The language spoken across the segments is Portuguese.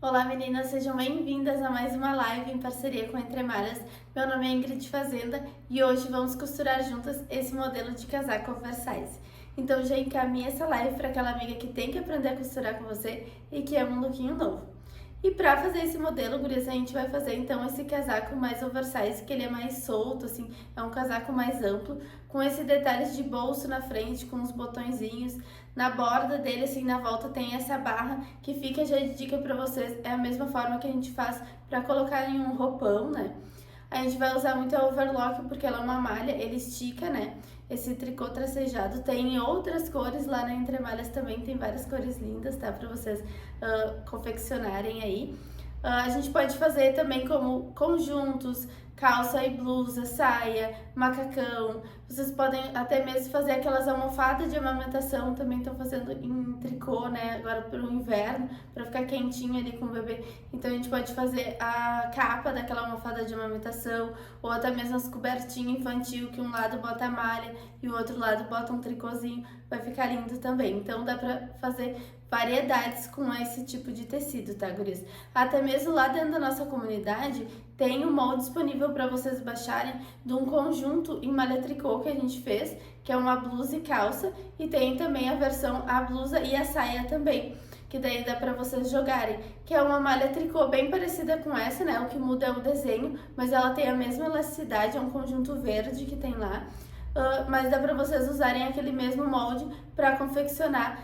Olá meninas, sejam bem-vindas a mais uma live em parceria com Entre Malhas. Meu nome é Ingrid Fazenda e hoje vamos costurar juntas esse modelo de casaco oversize. Então já encaminhe essa live para aquela amiga que tem que aprender a costurar com você e que é um lookinho novo. E para fazer esse modelo, gurias, a gente vai fazer então esse casaco mais oversize, que ele é mais solto, assim, é um casaco mais amplo, com esses detalhes de bolso na frente, com os botõezinhos. Na borda dele, assim, na volta tem essa barra, que fica já de dica para vocês, é a mesma forma que a gente faz para colocar em um roupão, né? A gente vai usar muito a overlock porque ela é uma malha, ele estica, né? Esse tricô tracejado tem outras cores lá na Entre Malhas também, tem várias cores lindas, tá? Pra vocês confeccionarem aí. A gente pode fazer também como conjuntos, calça e blusa, saia, macacão. Vocês podem até mesmo fazer aquelas almofadas de amamentação, também estão fazendo em tricô, né? Agora para o inverno, para ficar quentinho ali com o bebê. Então a gente pode fazer a capa daquela almofada de amamentação, ou até mesmo as cobertinhas infantil, que um lado bota a malha e o outro lado bota um tricôzinho, vai ficar lindo também. Então dá pra fazer variedades com esse tipo de tecido, tá, gurias? Até mesmo lá dentro da nossa comunidade tem um molde disponível para vocês baixarem de um conjunto em malha tricô que a gente fez, que é uma blusa e calça, e tem também a versão a blusa e a saia também, que daí dá para vocês jogarem, que é uma malha tricô bem parecida com essa, né? O que muda é o desenho, mas ela tem a mesma elasticidade, é um conjunto verde que tem lá. Mas dá para vocês usarem aquele mesmo molde para confeccionar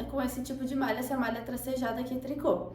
com esse tipo de malha, essa malha tracejada aqui tricô.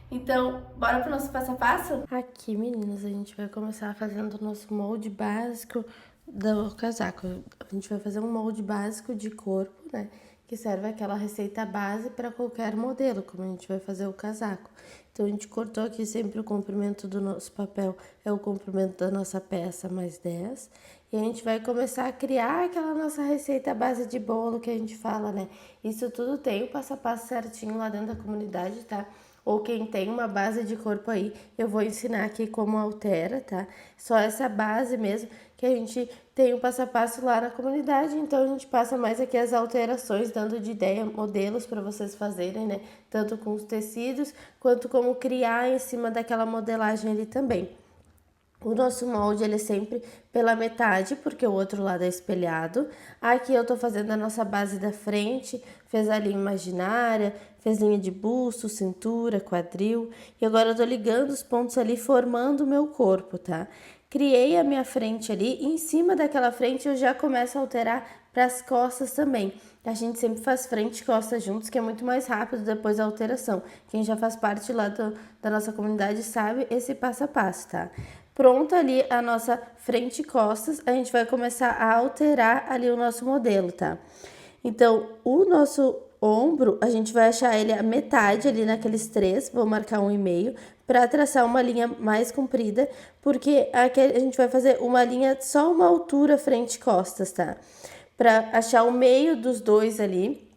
Então, bora pro nosso passo a passo? Aqui, meninas, a gente vai começar fazendo o nosso molde básico do casaco. A gente vai fazer um molde básico de corpo, né? Que serve aquela receita base para qualquer modelo, como a gente vai fazer o casaco. Então, a gente cortou aqui sempre o comprimento do nosso papel, é o comprimento da nossa peça mais 10. E a gente vai começar a criar aquela nossa receita base de bolo que a gente fala, né? Isso tudo tem o passo a passo certinho lá dentro da comunidade, tá? Ou quem tem uma base de corpo aí, eu vou ensinar aqui como altera, tá? Só essa base mesmo, que a gente tem um passo a passo lá na comunidade, então a gente passa mais aqui as alterações, dando de ideia, modelos para vocês fazerem, né? Tanto com os tecidos, quanto como criar em cima daquela modelagem ali também. O nosso molde, ele é sempre pela metade, porque o outro lado é espelhado. Aqui eu tô fazendo a nossa base da frente, fez a linha imaginária, fez linha de busto, cintura, quadril. E agora eu tô ligando os pontos ali, formando o meu corpo, tá? Criei a minha frente ali, e em cima daquela frente eu já começo a alterar para as costas também. A gente sempre faz frente e costas juntos, que é muito mais rápido depois da alteração. Quem já faz parte lá da nossa comunidade sabe esse passo a passo, tá? Pronta ali a nossa frente e costas, a gente vai começar a alterar ali o nosso modelo, tá? Então, o nosso ombro, a gente vai achar ele a metade ali naqueles três, vou marcar 1,5 para traçar uma linha mais comprida, porque aqui a gente vai fazer uma linha só uma altura frente e costas, tá? Para achar o meio dos dois ali,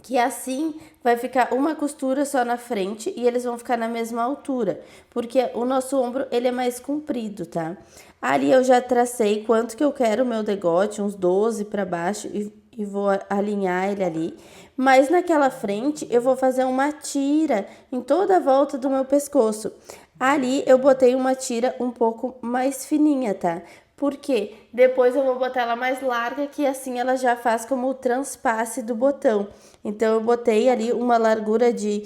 que assim vai ficar uma costura só na frente e eles vão ficar na mesma altura, porque o nosso ombro ele é mais comprido, tá? Ali eu já tracei quanto que eu quero o meu degote, uns 12 para baixo e vou alinhar ele ali. Mas naquela frente eu vou fazer uma tira em toda a volta do meu pescoço. Ali eu botei uma tira um pouco mais fininha, tá? Porque depois eu vou botar ela mais larga, que assim ela já faz como o transpasse do botão. Então eu botei ali uma largura de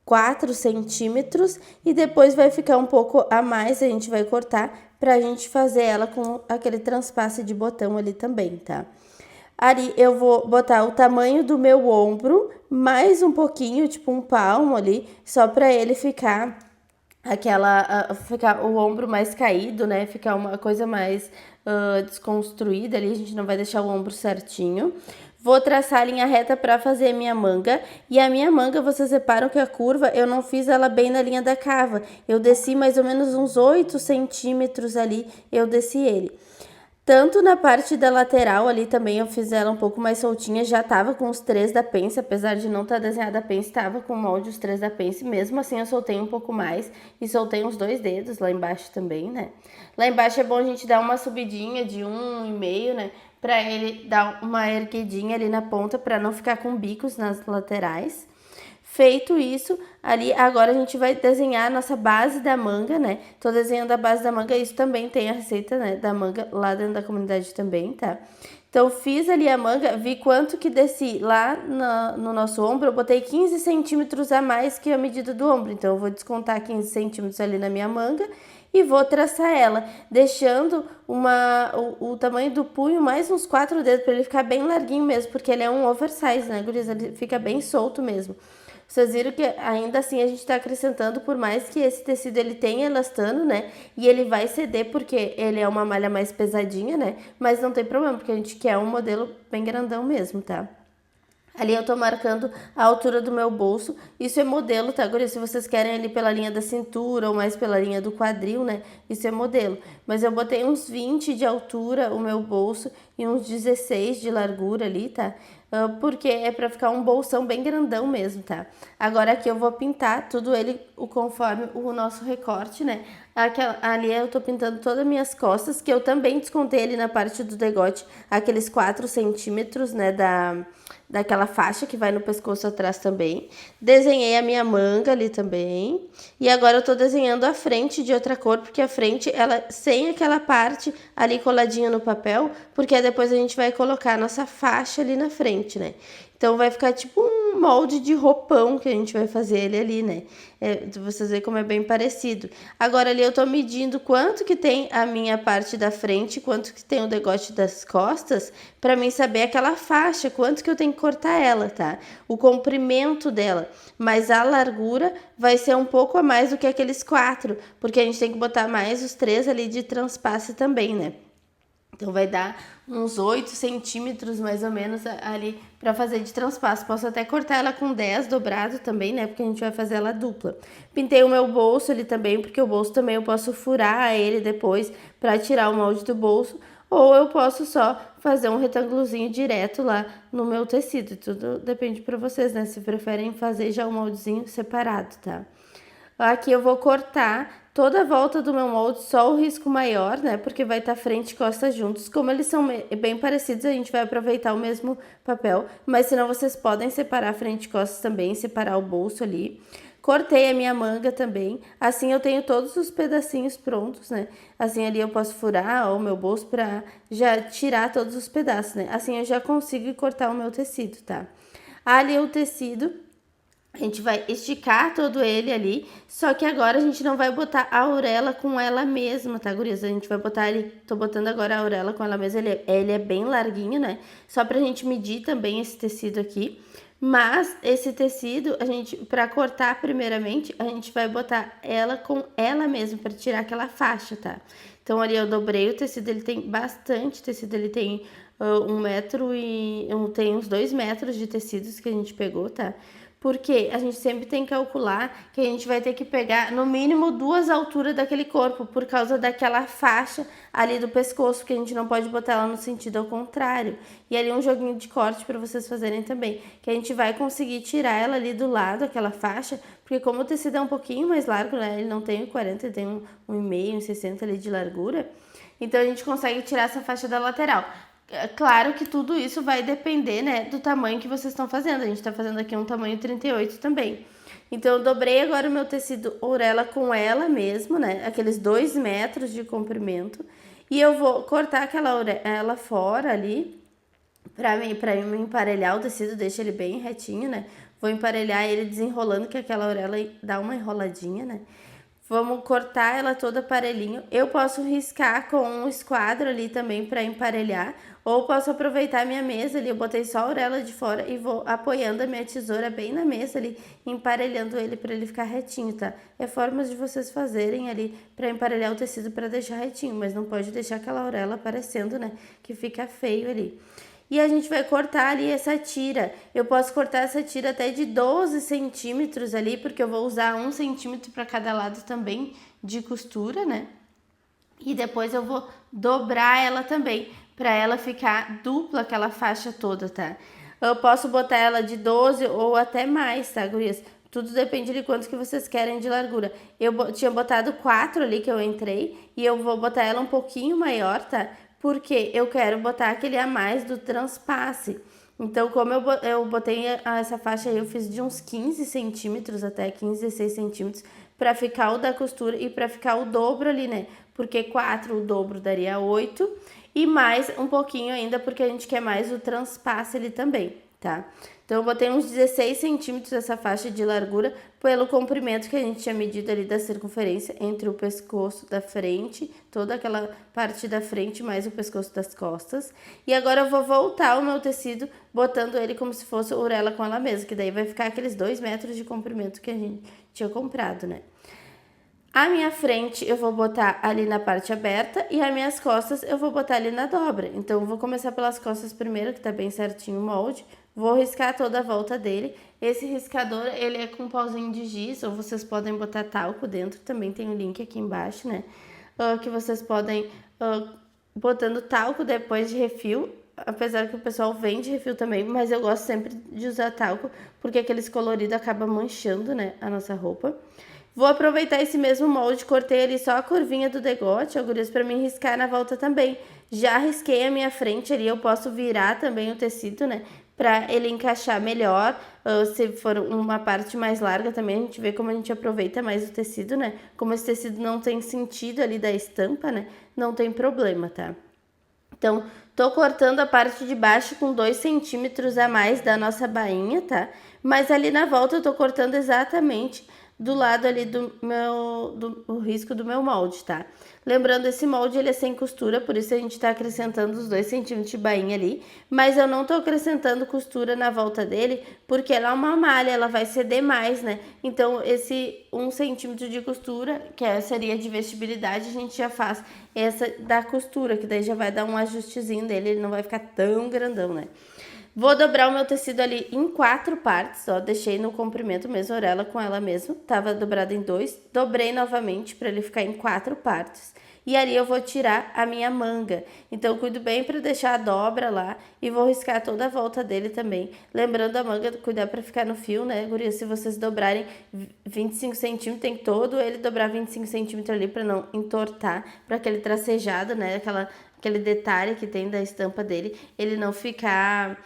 4 centímetros e depois vai ficar um pouco a mais, a gente vai cortar pra gente fazer ela com aquele transpasse de botão ali também, tá? Ali eu vou botar o tamanho do meu ombro, mais um pouquinho, tipo um palmo ali, só pra ele ficar ficar o ombro mais caído, né? Ficar uma coisa mais desconstruída ali, a gente não vai deixar o ombro certinho. Vou traçar a linha reta para fazer a minha manga. E a minha manga, vocês reparam que a curva, eu não fiz ela bem na linha da cava. Eu desci mais ou menos uns 8 centímetros ali, eu desci ele. Tanto na parte da lateral ali também eu fiz ela um pouco mais soltinha, já tava com os 3 da pence, apesar de não estar desenhada a pence, tava com o molde os 3 da pence, mesmo assim eu soltei um pouco mais e soltei uns 2 dedos lá embaixo também, né? Lá embaixo é bom a gente dar uma subidinha de 1,5, né? Pra ele dar uma erguidinha ali na ponta, pra não ficar com bicos nas laterais. Feito isso, ali agora a gente vai desenhar a nossa base da manga, né? Tô desenhando a base da manga, isso também tem a receita, né, da manga lá dentro da comunidade também, tá? Então, fiz ali a manga, vi quanto que desci lá no nosso ombro, eu botei 15 centímetros a mais que a medida do ombro. Então, eu vou descontar 15 centímetros ali na minha manga e vou traçar ela, deixando o tamanho do punho mais uns 4 dedos, para ele ficar bem larguinho mesmo, porque ele é um oversize, né, gurias? Ele fica bem solto mesmo. Vocês viram que ainda assim a gente está acrescentando, por mais que esse tecido ele tenha elastano, né? E ele vai ceder porque ele é uma malha mais pesadinha, né? Mas não tem problema, porque a gente quer um modelo bem grandão mesmo, tá? Ali eu tô marcando a altura do meu bolso. Isso é modelo, tá, guria? Se vocês querem ali pela linha da cintura ou mais pela linha do quadril, né? Isso é modelo. Mas eu botei uns 20 de altura o meu bolso e uns 16 de largura ali, tá? Porque é pra ficar um bolsão bem grandão mesmo, tá? Agora aqui eu vou pintar tudo ele conforme o nosso recorte, né? Ali eu tô pintando todas as minhas costas, que eu também descontei ali na parte do degote, aqueles 4 centímetros, né, daquela faixa que vai no pescoço atrás também. Desenhei a minha manga ali também. E agora eu tô desenhando a frente de outra cor, porque a frente, ela sem aquela parte ali coladinha no papel, porque depois a gente vai colocar a nossa faixa ali na frente, né? Então vai ficar tipo um molde de roupão que a gente vai fazer ele ali, né? Vocês veem como é bem parecido. Agora ali eu tô medindo quanto que tem a minha parte da frente, quanto que tem o degote das costas, para mim saber aquela faixa, quanto que eu tenho que cortar ela, tá? O comprimento dela, mas a largura vai ser um pouco a mais do que aqueles 4, porque a gente tem que botar mais os 3 ali de transpasse também, né? Então vai dar uns 8 centímetros mais ou menos ali para fazer de transpasso. Posso até cortar ela com 10 dobrado também, né? Porque a gente vai fazer ela dupla. Pintei o meu bolso ali também, porque o bolso também eu posso furar ele depois para tirar o molde do bolso. Ou eu posso só fazer um retângulozinho direto lá no meu tecido. Tudo depende para vocês, né? Se preferem fazer já o moldezinho separado, tá? Aqui eu vou cortar toda a volta do meu molde, só o risco maior, né? Porque vai estar frente e costa juntos. Como eles são bem parecidos, a gente vai aproveitar o mesmo papel. Mas senão vocês podem separar frente e costas também, separar o bolso ali. Cortei a minha manga também. Assim eu tenho todos os pedacinhos prontos, né? Assim ali eu posso furar o meu bolso pra já tirar todos os pedaços, né? Assim eu já consigo cortar o meu tecido, tá? Ali o tecido... A gente vai esticar todo ele ali, só que agora a gente não vai botar a auréola com ela mesma, tá, gurias? A gente vai botar ele, tô botando agora a auréola com ela mesma, ele é bem larguinho, né? Só pra gente medir também esse tecido aqui. Mas esse tecido, pra cortar primeiramente, a gente vai botar ela com ela mesma, pra tirar aquela faixa, tá? Então ali eu dobrei o tecido, ele tem bastante tecido, ele tem 1 metro e... tem uns 2 metros de tecidos que a gente pegou, tá? Porque a gente sempre tem que calcular que a gente vai ter que pegar no mínimo 2 alturas daquele corpo, por causa daquela faixa ali do pescoço, que a gente não pode botar ela no sentido ao contrário. E ali um joguinho de corte para vocês fazerem também, que a gente vai conseguir tirar ela ali do lado, aquela faixa, porque como o tecido é um pouquinho mais largo, né? Ele não tem o 40, ele tem um 1,5, 60 ali de largura. Então a gente consegue tirar essa faixa da lateral. Claro que tudo isso vai depender, né, do tamanho que vocês estão fazendo. A gente tá fazendo aqui um tamanho 38 também. Então, eu dobrei agora o meu tecido auréola com ela mesmo, né, aqueles 2 metros de comprimento. E eu vou cortar aquela auréola fora ali, pra me emparelhar o tecido, deixa ele bem retinho, né. Vou emparelhar ele desenrolando, que aquela auréola dá uma enroladinha, né. Vamos cortar ela toda parelhinho. Eu posso riscar com um esquadro ali também para emparelhar. Ou posso aproveitar a minha mesa ali, eu botei só a auréola de fora e vou apoiando a minha tesoura bem na mesa ali, emparelhando ele para ele ficar retinho, tá? É formas de vocês fazerem ali para emparelhar o tecido para deixar retinho, mas não pode deixar aquela auréola aparecendo, né? Que fica feio ali. E a gente vai cortar ali essa tira. Eu posso cortar essa tira até de 12 centímetros ali, porque eu vou usar 1 centímetro para cada lado também de costura, né? E depois eu vou dobrar ela também, para ela ficar dupla aquela faixa toda, tá? Eu posso botar ela de 12 ou até mais, tá, gurias? Tudo depende de quanto que vocês querem de largura. Eu tinha botado 4 ali que eu entrei, e eu vou botar ela um pouquinho maior, tá? Porque eu quero botar aquele a mais do transpasse. Então, como eu botei essa faixa aí, eu fiz de uns 15 centímetros até 15, 16 centímetros pra ficar o da costura e pra ficar o dobro ali, né? Porque 4, o dobro daria 8 e mais um pouquinho ainda, porque a gente quer mais o transpasse ali também, tá? Então, eu botei uns 16 centímetros essa faixa de largura pelo comprimento que a gente tinha medido ali da circunferência entre o pescoço da frente, toda aquela parte da frente, mais o pescoço das costas. E agora eu vou voltar o meu tecido, botando ele como se fosse orelha com ela mesma, que daí vai ficar aqueles 2 metros de comprimento que a gente tinha comprado, né? A minha frente eu vou botar ali na parte aberta e as minhas costas eu vou botar ali na dobra. Então, eu vou começar pelas costas primeiro, que tá bem certinho o molde. Vou riscar toda a volta dele. Esse riscador, ele é com um pauzinho de giz, ou vocês podem botar talco dentro. Também tem o link aqui embaixo, né? Que vocês podem botando talco depois de refil. Apesar que o pessoal vende refil também, mas eu gosto sempre de usar talco, porque aqueles coloridos acabam manchando, né, a nossa roupa. Vou aproveitar esse mesmo molde, cortei ali só a curvinha do degote, ó, gurias, pra mim riscar na volta também. Já risquei a minha frente ali, eu posso virar também o tecido, né, pra ele encaixar melhor. Se for uma parte mais larga também, a gente vê como a gente aproveita mais o tecido, né. Como esse tecido não tem sentido ali da estampa, né, não tem problema, tá? Então, tô cortando a parte de baixo com 2 centímetros a mais da nossa bainha, tá? Mas ali na volta eu tô cortando exatamente do lado ali do risco do meu molde, tá? Lembrando, esse molde ele é sem costura, por isso a gente tá acrescentando os 2 centímetros de bainha ali, mas eu não tô acrescentando costura na volta dele, porque ela é uma malha, ela vai ceder mais, né? Então, esse 1 centímetro de costura, que seria de vestibilidade, a gente já faz essa da costura, que daí já vai dar um ajustezinho dele, ele não vai ficar tão grandão, né? Vou dobrar o meu tecido ali em 4 partes, ó, deixei no comprimento mesmo, orelha com ela mesmo, tava dobrada em 2, dobrei novamente para ele ficar em 4 partes. E ali eu vou tirar a minha manga. Então, eu cuido bem para deixar a dobra lá e vou riscar toda a volta dele também. Lembrando a manga, cuidar para ficar no fio, né, guria? Se vocês dobrarem 25 centímetros, tem todo ele dobrar 25 centímetros ali para não entortar, para aquele tracejado, né, aquele detalhe que tem da estampa dele, ele não ficar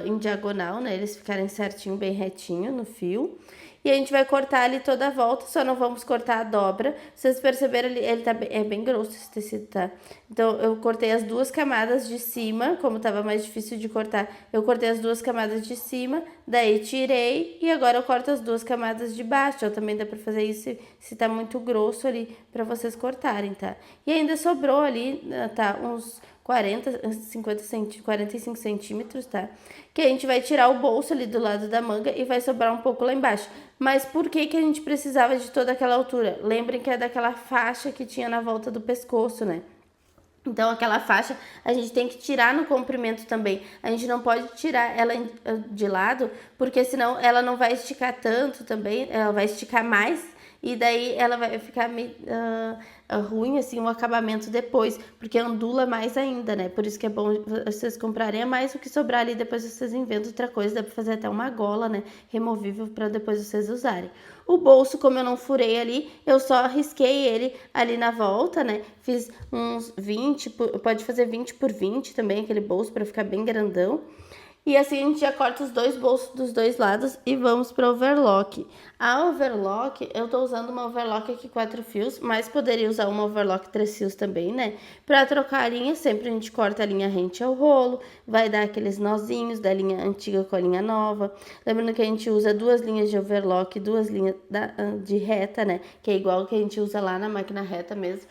em diagonal, né? Eles ficarem certinho, bem retinho no fio. E a gente vai cortar ali toda a volta, só não vamos cortar a dobra. Vocês perceberam ali, ele é bem grosso esse tecido, tá? Então, eu cortei as 2 camadas de cima, como tava mais difícil de cortar, eu cortei as 2 camadas de cima, daí tirei e agora eu corto as 2 camadas de baixo. Também dá pra fazer isso se tá muito grosso ali, pra vocês cortarem, tá? E ainda sobrou ali, tá, uns 45 centímetros, tá? Que a gente vai tirar o bolso ali do lado da manga e vai sobrar um pouco lá embaixo. Mas por que que a gente precisava de toda aquela altura? Lembrem que é daquela faixa que tinha na volta do pescoço, né? Então, aquela faixa a gente tem que tirar no comprimento também. A gente não pode tirar ela de lado, porque senão ela não vai esticar tanto também, ela vai esticar mais e daí ela vai ficar meio ruim, assim, o acabamento depois, porque ondula mais ainda, né? Por isso que é bom vocês comprarem a mais, o que sobrar ali, depois vocês inventam outra coisa, dá pra fazer até uma gola, né? Removível para depois vocês usarem. O bolso, como eu não furei ali, eu só risquei ele ali na volta, né? Fiz uns 20, pode fazer 20 por 20 também, aquele bolso, para ficar bem grandão. E assim a gente já corta os 2 bolsos dos 2 lados e vamos para overlock. A overlock, eu tô usando uma overlock aqui 4 fios, mas poderia usar uma overlock 3 fios também, né? Para trocar a linha, sempre a gente corta a linha rente ao rolo, vai dar aqueles nozinhos da linha antiga com a linha nova. Lembrando que a gente usa 2 linhas de overlock, 2 linhas de reta, né? Que é igual que a gente usa lá na máquina reta mesmo.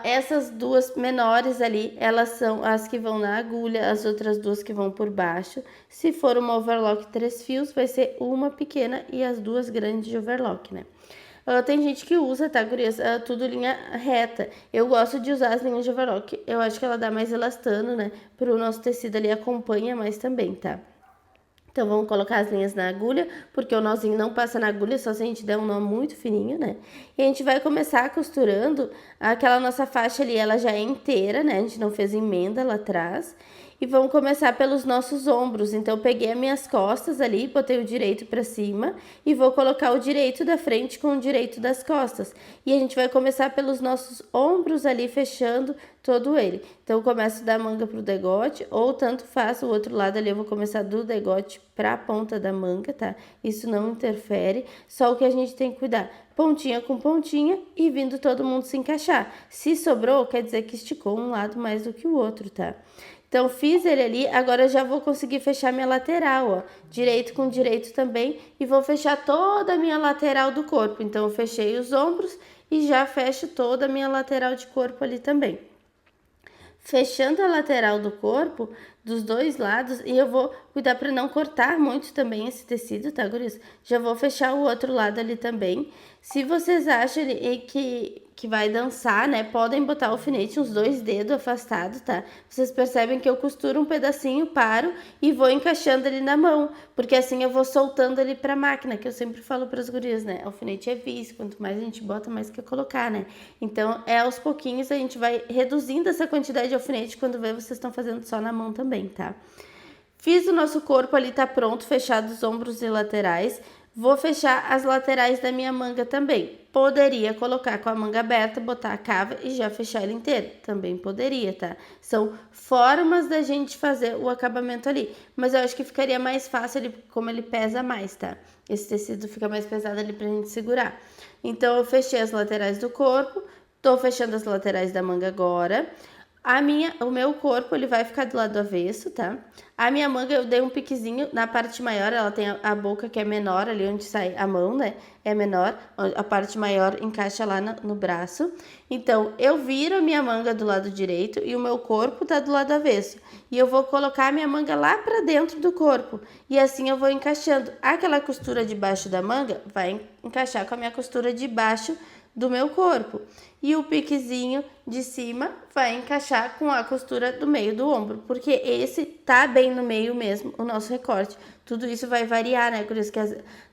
Essas 2 menores ali, elas são as que vão na agulha, as outras 2 que vão por baixo. Se for uma overlock 3 fios, vai ser uma pequena e as 2 grandes de overlock, né? Tem gente que usa, tá, gurias? Tudo linha reta. Eu gosto de usar as linhas de overlock. Eu acho que ela dá mais elastano, né? Pro nosso tecido ali, acompanha mais também, tá? Então, vamos colocar as linhas na agulha, porque o nozinho não passa na agulha, só se a gente der um nó muito fininho, né? E a gente vai começar costurando aquela nossa faixa ali, ela já é inteira, né? A gente não fez emenda lá atrás. e vamos começar pelos nossos ombros. Então, eu peguei as minhas costas ali, botei o direito para cima e vou colocar o direito da frente com o direito das costas. E a gente vai começar pelos nossos ombros ali, fechando todo ele. Então, eu começo da manga pro degote, ou tanto faz, o outro lado ali eu vou começar do degote pra ponta da manga, tá? Isso não interfere, só o que a gente tem que cuidar, pontinha com pontinha e vindo todo mundo se encaixar. Se sobrou, quer dizer que esticou um lado mais do que o outro, tá? Então, fiz ele ali, agora já vou conseguir fechar minha lateral, ó. Direito com direito também, e vou fechar toda a minha lateral do corpo. Então, eu fechei os ombros e já fecho toda a minha lateral de corpo ali também. Fechando a lateral do corpo, dos dois lados, e eu vou cuidar para não cortar muito também esse tecido, tá, guris? Já vou fechar o outro lado ali também. Se vocês acham que vai dançar, né, podem botar o alfinete uns 2 dedos afastados, tá? Vocês percebem que eu costuro um pedacinho, paro e vou encaixando ali na mão, porque assim eu vou soltando ali pra máquina, que eu sempre falo pras gurias, né? Alfinete é vício, quanto mais a gente bota, mais quer colocar, né? Então, aos pouquinhos a gente vai reduzindo essa quantidade de alfinete, quando vê vocês estão fazendo só na mão também, tá? Fiz o nosso corpo ali, tá pronto, fechado os ombros e laterais. Vou fechar as laterais da minha manga também. Poderia colocar com a manga aberta, botar a cava e já fechar ele inteiro. Também poderia, tá? São formas da gente fazer o acabamento ali. Mas eu acho que ficaria mais fácil, como ele pesa mais, tá? Esse tecido fica mais pesado ali pra gente segurar. Então, eu fechei as laterais do corpo. Tô fechando as laterais da manga agora. O meu corpo, ele vai ficar do lado avesso, tá? A minha manga, eu dei um piquezinho na parte maior, ela tem a boca que é menor, ali onde sai a mão, né? É menor, a parte maior encaixa lá no braço. Então, eu viro a minha manga do lado direito e o meu corpo tá do lado avesso. E eu vou colocar a minha manga lá pra dentro do corpo. E assim eu vou encaixando. Aquela costura de baixo da manga vai encaixar com a minha costura de baixo do meu corpo. E o piquezinho de cima vai encaixar com a costura do meio do ombro, porque esse tá bem no meio mesmo, o nosso recorte. Tudo isso vai variar, né? Por isso que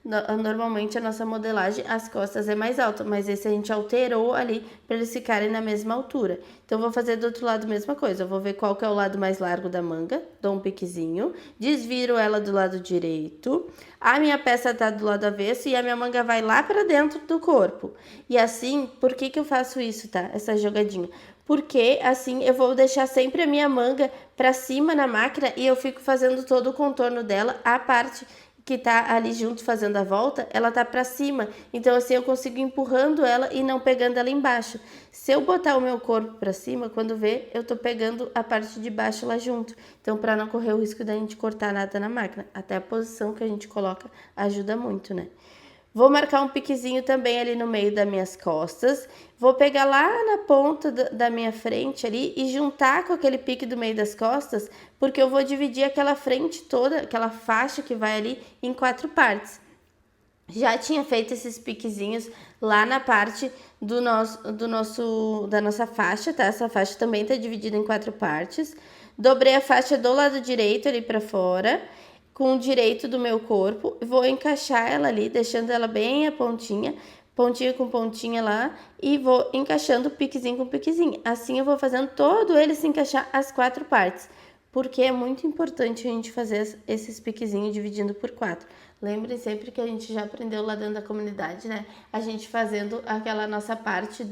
normalmente a nossa modelagem, as costas é mais alta, mas esse a gente alterou ali para eles ficarem na mesma altura. Então, vou fazer do outro lado a mesma coisa. Eu vou ver qual que é o lado mais largo da manga, dou um piquezinho, desviro ela do lado direito, a minha peça tá do lado avesso e a minha manga vai lá para dentro do corpo. E assim, por que eu faço isso, tá? Essa jogadinha. Porque assim eu vou deixar sempre a minha manga para cima na máquina e eu fico fazendo todo o contorno dela, a parte que tá ali junto fazendo a volta, ela tá para cima. Então assim eu consigo ir empurrando ela e não pegando ela embaixo. Se eu botar o meu corpo para cima, quando vê, eu tô pegando a parte de baixo lá junto. Então para não correr o risco da gente cortar nada na máquina, até a posição que a gente coloca ajuda muito, né? Vou marcar um piquezinho também ali no meio das minhas costas. Vou pegar lá na ponta da minha frente ali e juntar com aquele pique do meio das costas, porque eu vou dividir aquela frente toda, aquela faixa que vai ali, em 4 partes. Já tinha feito esses piquezinhos lá na parte da nossa faixa, tá? Essa faixa também tá dividida em 4 partes. Dobrei a faixa do lado direito ali pra fora, com o direito do meu corpo, vou encaixar ela ali, deixando ela bem a pontinha com pontinha lá, e vou encaixando piquezinho com piquezinho. Assim eu vou fazendo todo ele se encaixar as 4 partes, porque é muito importante a gente fazer esses piquezinhos dividindo por 4. Lembrem sempre que a gente já aprendeu lá dentro da comunidade, né? A gente fazendo aquela nossa parte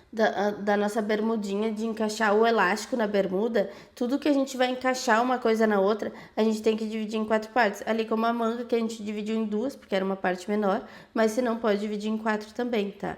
da nossa bermudinha, de encaixar o elástico na bermuda, tudo que a gente vai encaixar uma coisa na outra, a gente tem que dividir em 4 partes. Ali como a manga, que a gente dividiu em 2, porque era uma parte menor, mas se não pode dividir em 4 também, tá?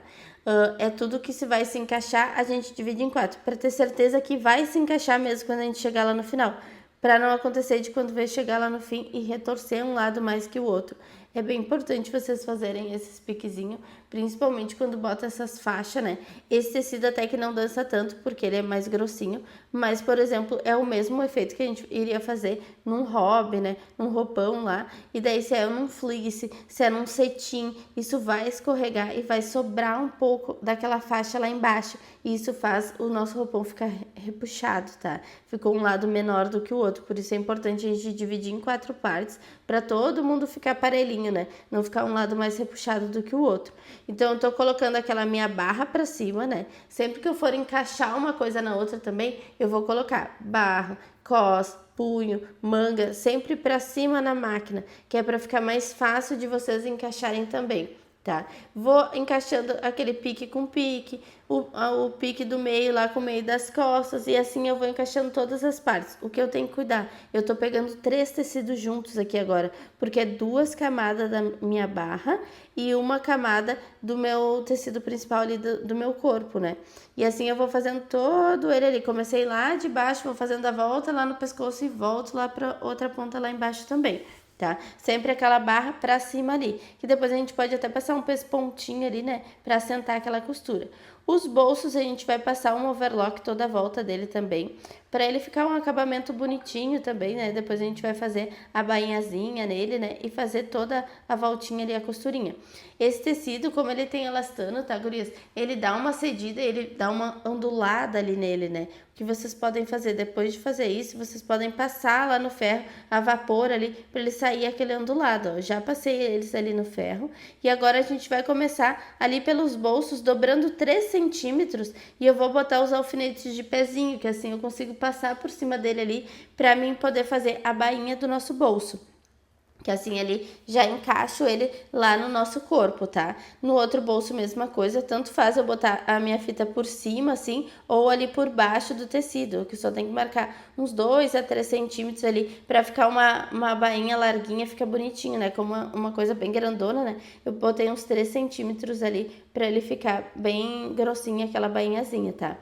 É tudo que se vai se encaixar, a gente divide em 4, para ter certeza que vai se encaixar mesmo quando a gente chegar lá no final. Para não acontecer de quando vai chegar lá no fim e retorcer um lado mais que o outro. É bem importante vocês fazerem esses piquezinhos, principalmente quando bota essas faixas, né? Esse tecido até que não dança tanto, porque ele é mais grossinho, mas, por exemplo, é o mesmo efeito que a gente iria fazer num hobby, né, num roupão lá, e daí se é num fleece, se é num cetim, isso vai escorregar e vai sobrar um pouco daquela faixa lá embaixo, e isso faz o nosso roupão ficar repuxado, tá? Ficou um lado menor do que o outro, por isso é importante a gente dividir em 4 partes, para todo mundo ficar parelhinho, né? Não ficar um lado mais repuxado do que o outro. Então eu tô colocando aquela minha barra para cima, né? Sempre que eu for encaixar uma coisa na outra também, eu vou colocar barra, cos, punho, manga, sempre para cima na máquina, que é para ficar mais fácil de vocês encaixarem também, tá? Vou encaixando aquele pique com pique, o pique do meio lá com o meio das costas, e assim eu vou encaixando todas as partes. O que eu tenho que cuidar? Eu tô pegando 3 tecidos juntos aqui agora, porque é 2 camadas da minha barra e uma camada do meu tecido principal ali do meu corpo, né? E assim eu vou fazendo todo ele ali. Comecei lá de baixo, vou fazendo a volta lá no pescoço e volto lá pra outra ponta lá embaixo também, tá? Sempre aquela barra pra cima ali, que depois a gente pode até passar um pespontinho ali, né, pra assentar aquela costura. Os bolsos a gente vai passar um overlock toda a volta dele também, para ele ficar um acabamento bonitinho também, né? Depois a gente vai fazer a bainhazinha nele, né, e fazer toda a voltinha ali, a costurinha. Esse tecido, como ele tem elastano, tá, gurias? Ele dá uma cedida, ele dá uma ondulada ali nele, né? O que vocês podem fazer depois de fazer isso, vocês podem passar lá no ferro a vapor ali, para ele sair aquele ondulado, ó. Já passei eles ali no ferro, e agora a gente vai começar ali pelos bolsos, dobrando 3 centímetros, e eu vou botar os alfinetes de pezinho, que assim eu consigo passar por cima dele ali, para mim poder fazer a bainha do nosso bolso. Que assim ele já encaixo ele lá no nosso corpo, tá? No outro bolso, mesma coisa, tanto faz eu botar a minha fita por cima, assim, ou ali por baixo do tecido, que só tem que marcar uns 2 a 3 centímetros ali, pra ficar uma bainha larguinha, fica bonitinho, né? Como uma coisa bem grandona, né? Eu botei uns 3 centímetros ali, pra ele ficar bem grossinho, aquela bainhazinha, tá?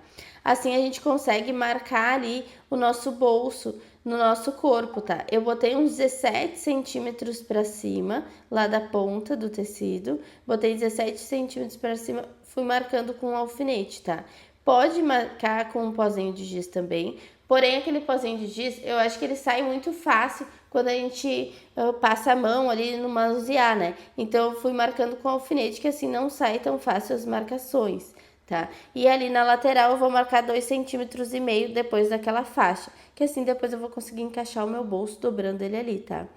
Assim a gente consegue marcar ali o nosso bolso no nosso corpo, tá? Eu botei uns 17 centímetros pra cima, lá da ponta do tecido. Botei 17 centímetros pra cima, fui marcando com um alfinete, tá? Pode marcar com um pozinho de giz também. Porém, aquele pozinho de giz, eu acho que ele sai muito fácil quando a gente passa a mão ali no manusear, né? Então, eu fui marcando com alfinete, que assim não sai tão fácil as marcações, tá? E ali na lateral eu vou marcar 2,5 centímetros depois daquela faixa, que assim depois eu vou conseguir encaixar o meu bolso dobrando ele ali, tá?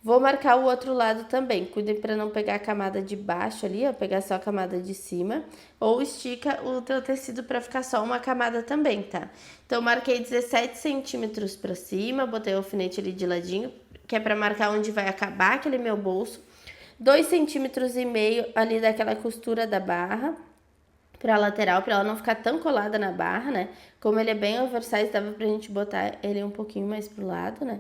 Vou marcar o outro lado também, cuidem para não pegar a camada de baixo ali, ó, pegar só a camada de cima, ou estica o teu tecido para ficar só uma camada também, tá? Então marquei 17 centímetros para cima, botei o alfinete ali de ladinho, que é para marcar onde vai acabar aquele meu bolso, 2,5 centímetros ali daquela costura da barra, pra lateral, pra ela não ficar tão colada na barra, né? Como ele é bem oversize, dava pra gente botar ele um pouquinho mais pro lado, né?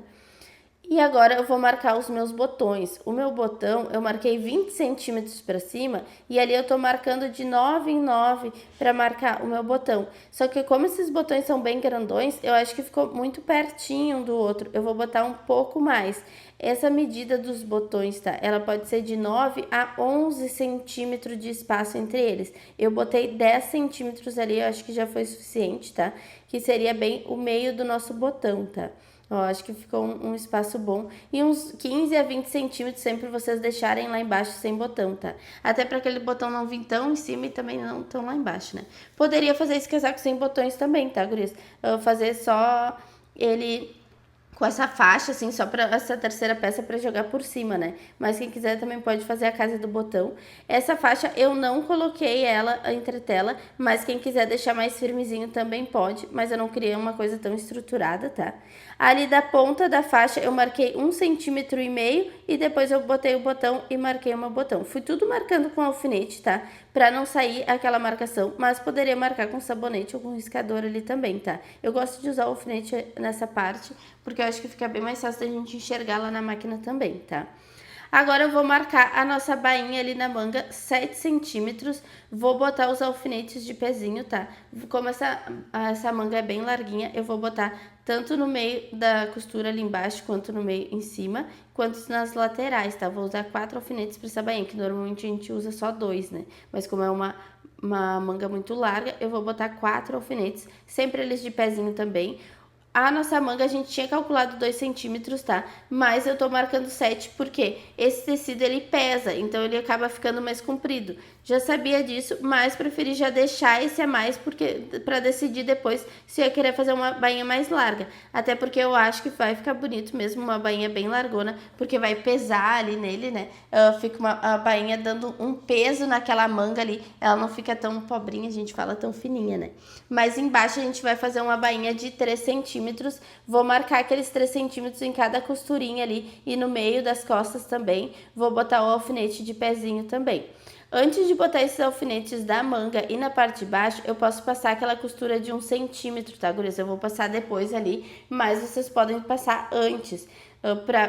E agora eu vou marcar os meus botões. O meu botão eu marquei 20 centímetros para cima e ali eu tô marcando de 9 em 9 para marcar o meu botão. Só que como esses botões são bem grandões, eu acho que ficou muito pertinho um do outro. Eu vou botar um pouco mais. Essa medida dos botões, tá? Ela pode ser de 9 a 11 centímetros de espaço entre eles. Eu botei 10 centímetros ali, eu acho que já foi suficiente, tá? Que seria bem o meio do nosso botão, tá? Ó, acho que ficou um espaço bom. E uns 15 a 20 centímetros sempre vocês deixarem lá embaixo sem botão, tá? Até para aquele botão não vir tão em cima e também não tão lá embaixo, né? Poderia fazer esse casaco sem botões também, tá, gurias? Eu vou fazer só ele com essa faixa, assim, só para essa terceira peça para jogar por cima, né? Mas quem quiser também pode fazer a casa do botão. Essa faixa eu não coloquei ela entre tela, mas quem quiser deixar mais firmezinho também pode, mas eu não criei uma coisa tão estruturada, tá? Ali da ponta da faixa eu marquei 1,5 centímetro e depois eu botei o botão e marquei o meu botão. Fui tudo marcando com alfinete, tá? Pra não sair aquela marcação, mas poderia marcar com sabonete ou com riscador ali também, tá? Eu gosto de usar o alfinete nessa parte, porque eu acho que fica bem mais fácil da gente enxergar lá na máquina também, tá? Agora eu vou marcar a nossa bainha ali na manga 7 centímetros, vou botar os alfinetes de pezinho, tá? Como essa manga é bem larguinha, eu vou botar tanto no meio da costura ali embaixo, quanto no meio em cima, quanto nas laterais, tá? Vou usar 4 alfinetes para essa bainha, que normalmente a gente usa só 2, né? Mas como é uma manga muito larga, eu vou botar 4 alfinetes, sempre eles de pezinho também. a nossa manga a gente tinha calculado 2 centímetros, tá? Mas eu tô marcando 7 porque esse tecido ele pesa, então ele acaba ficando mais comprido. Já sabia disso, mas preferi já deixar esse a mais porque para decidir depois se eu ia querer fazer uma bainha mais larga. Até porque eu acho que vai ficar bonito mesmo uma bainha bem largona, porque vai pesar ali nele, né? Fica a bainha dando um peso naquela manga ali, ela não fica tão pobrinha, a gente fala tão fininha, né? Mas embaixo a gente vai fazer uma bainha de 3 centímetros, vou marcar aqueles 3 centímetros em cada costurinha ali e no meio das costas também, vou botar o alfinete de pezinho também. Antes de botar esses alfinetes da manga e na parte de baixo, eu posso passar aquela costura de 1 centímetro, tá, gurias? Eu vou passar depois ali, mas vocês podem passar antes,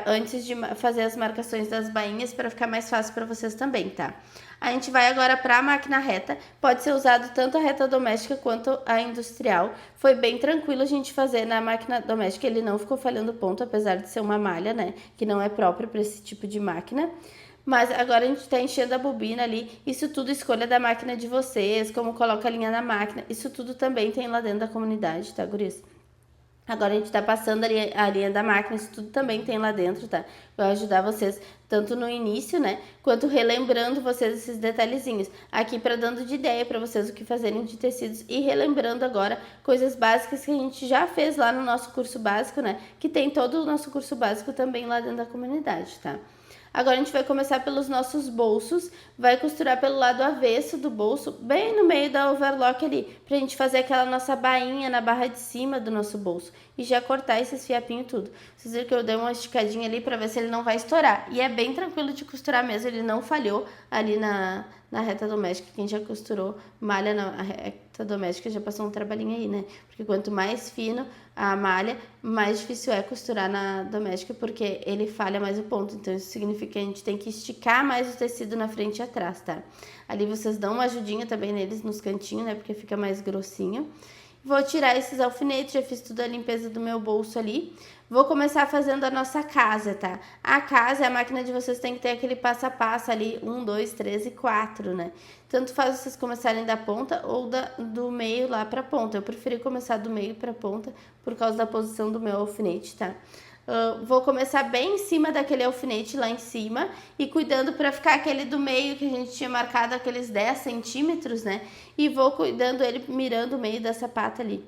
antes de fazer as marcações das bainhas, para ficar mais fácil para vocês também, tá? A gente vai agora para a máquina reta, pode ser usado tanto a reta doméstica quanto a industrial. Foi bem tranquilo a gente fazer na máquina doméstica, ele não ficou falhando ponto, apesar de ser uma malha, né, que não é próprio para esse tipo de máquina. Mas agora a gente está enchendo a bobina ali, isso tudo escolha da máquina de vocês, como coloca a linha na máquina, isso tudo também tem lá dentro da comunidade, tá, guris? Agora a gente tá passando a linha da máquina, isso tudo também tem lá dentro, tá? Vai ajudar vocês tanto no início, né? Quanto relembrando vocês esses detalhezinhos. Aqui para dando de ideia para vocês o que fazerem de tecidos e relembrando agora coisas básicas que a gente já fez lá no nosso curso básico, né? Que tem todo o nosso curso básico também lá dentro da comunidade, tá? Agora a gente vai começar pelos nossos bolsos, vai costurar pelo lado avesso do bolso, bem no meio da overlock ali, pra gente fazer aquela nossa bainha na barra de cima do nosso bolso e já cortar esses fiapinhos tudo. Vocês viram que eu dei uma esticadinha ali pra ver se ele não vai estourar. E é bem tranquilo de costurar mesmo, ele não falhou ali na reta doméstica. Quem já costurou malha na reta doméstica já passou um trabalhinho aí, né? Porque quanto mais fino a malha, mais difícil é costurar na doméstica, porque ele falha mais o ponto. Então isso significa que a gente tem que esticar mais o tecido na frente e atrás, tá? Ali vocês dão uma ajudinha também neles nos cantinhos, né? Porque fica mais grossinho. Vou tirar esses alfinetes, já fiz toda a limpeza do meu bolso ali. Vou começar fazendo a nossa casa, tá? A casa, a máquina de vocês tem que ter aquele passo a passo ali, 1, 2, 3 e 4, né? Tanto faz vocês começarem da ponta ou do meio lá pra ponta. Eu preferi começar do meio pra ponta por causa da posição do meu alfinete, tá? Vou começar bem em cima daquele alfinete lá em cima e cuidando para ficar aquele do meio que a gente tinha marcado aqueles 10 centímetros, né? E vou cuidando ele, mirando o meio da sapata ali.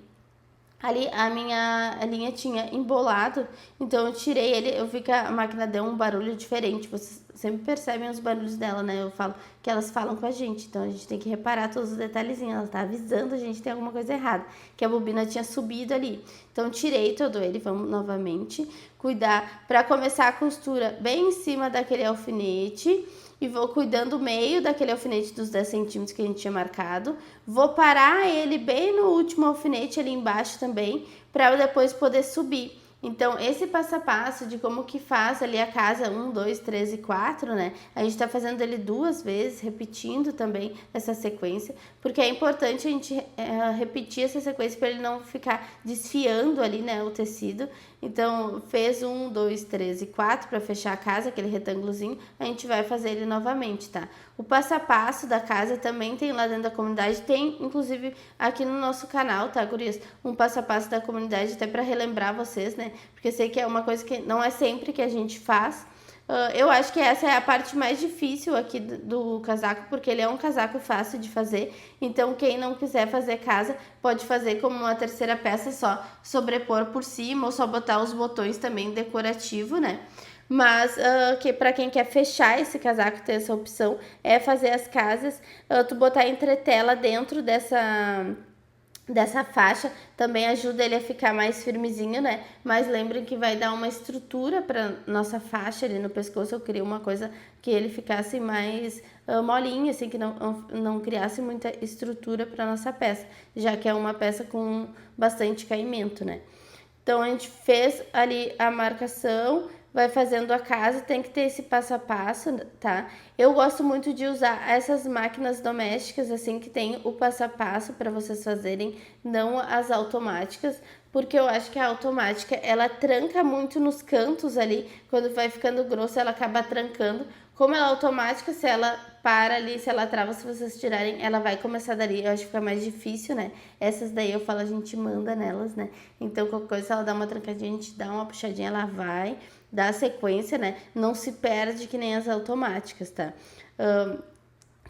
Ali a minha linha tinha embolado, então eu tirei ele, eu vi que a máquina deu um barulho diferente. Vocês sempre percebem os barulhos dela, né? Eu falo que elas falam com a gente, então a gente tem que reparar todos os detalhezinhos. Ela tá avisando a gente que tem alguma coisa errada, que a bobina tinha subido ali. Então tirei todo ele, vamos novamente cuidar para começar a costura bem em cima daquele alfinete. E vou cuidando o meio daquele alfinete dos 10 centímetros que a gente tinha marcado. Vou parar ele bem no último alfinete ali embaixo também, para eu depois poder subir. Então, esse passo a passo de como que faz ali a casa 1, 2, 3 e 4, né? A gente tá fazendo ele 2 vezes, repetindo também essa sequência, porque é importante a gente repetir essa sequência para ele não ficar desfiando ali, né, o tecido. Então, fez 1, 2, 3 e 4 para fechar a casa, aquele retângulozinho, a gente vai fazer ele novamente, tá? O passo a passo da casa também tem lá dentro da comunidade, tem inclusive aqui no nosso canal, tá, gurias? Um passo a passo da comunidade até para relembrar vocês, né? Porque eu sei que é uma coisa que não é sempre que a gente faz. Eu acho que essa é a parte mais difícil aqui do casaco, porque ele é um casaco fácil de fazer. Então, quem não quiser fazer casa, pode fazer como uma terceira peça, só sobrepor por cima ou só botar os botões também decorativo, né? Mas que para quem quer fechar esse casaco, ter essa opção, é fazer as casas, tu botar entretela dentro dessa faixa, também ajuda ele a ficar mais firmezinho, né? Mas lembrem que vai dar uma estrutura para nossa faixa ali no pescoço. Eu queria uma coisa que ele ficasse mais molinho, assim, que não criasse muita estrutura para nossa peça, já que é uma peça com bastante caimento, né? Então, a gente fez ali a marcação, vai fazendo a casa, tem que ter esse passo a passo, tá? Eu gosto muito de usar essas máquinas domésticas, assim, que tem o passo a passo para vocês fazerem, não as automáticas, porque eu acho que a automática, ela tranca muito nos cantos ali, quando vai ficando grossa, ela acaba trancando. Como ela é automática, se ela para ali, se ela trava, se vocês tirarem, ela vai começar dali. Eu acho que fica mais difícil, né? Essas daí eu falo, a gente manda nelas, né? Então, qualquer coisa, se ela dá uma trancadinha, a gente dá uma puxadinha, ela vai, dá a sequência, né? Não se perde que nem as automáticas, tá?